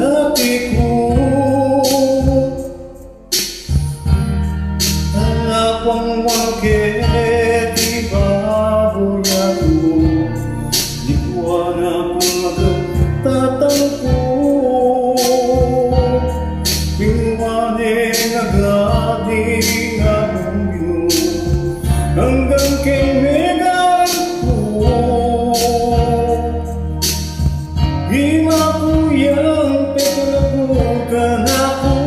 hatiku. Wang ke di baboy aku, di kuana aku magtatangko. Pingwane ngagadi ngabungyo, hanggang kay megan ko. Hima ko yang paglagukan ako,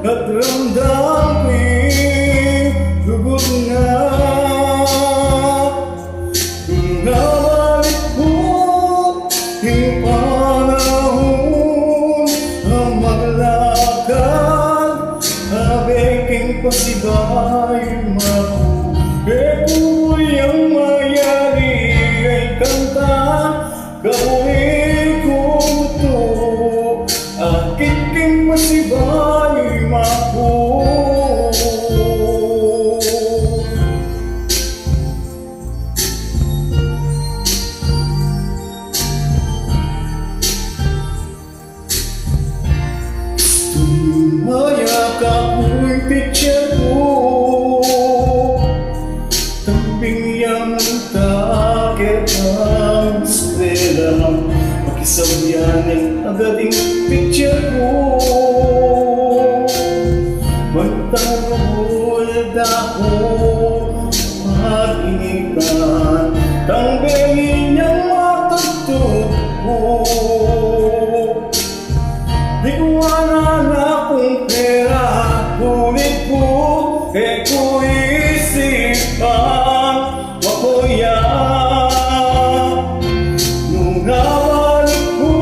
at ramdam gugut na nabalik mo yung panahon ang maglakad, abeking pasibay mako. Kung yung mayari ay kanta, gawin ko ito, aking pasibay mako. Mayakap mo'y picture ko, tamping yang takip ang eskwela, makisabyanin agading picture ko. Magtanggol ako at inikan, tanggapin niyang matutog ko. Di ko na kung pera, ngunit ko isipan makuya. Nung nabalik ko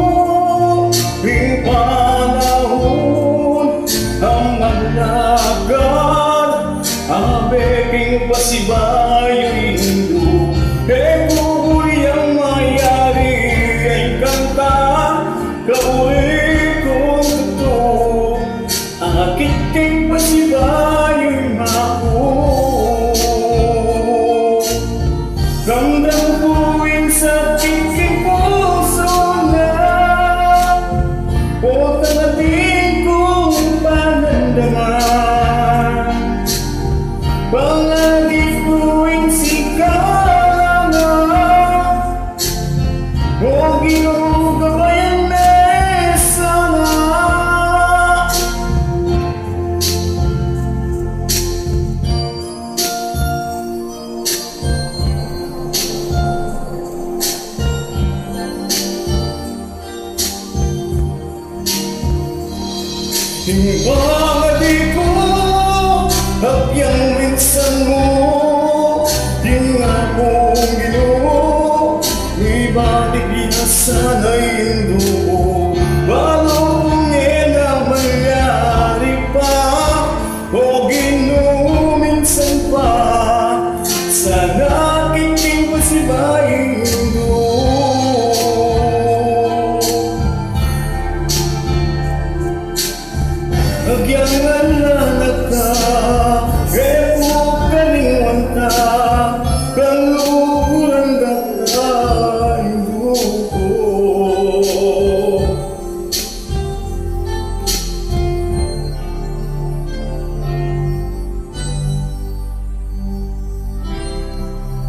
yung panahon, ang maglakad, ang beking pasibayo'y hindo. Kung yung mayari ay kanta, kauwi aking pasibayo'y mako. Ramdam ko yung sakit king puso na, o tangating kong panandaman. Pangalit ko yung sikalangan, o ginugabayan na sana. Mga di ko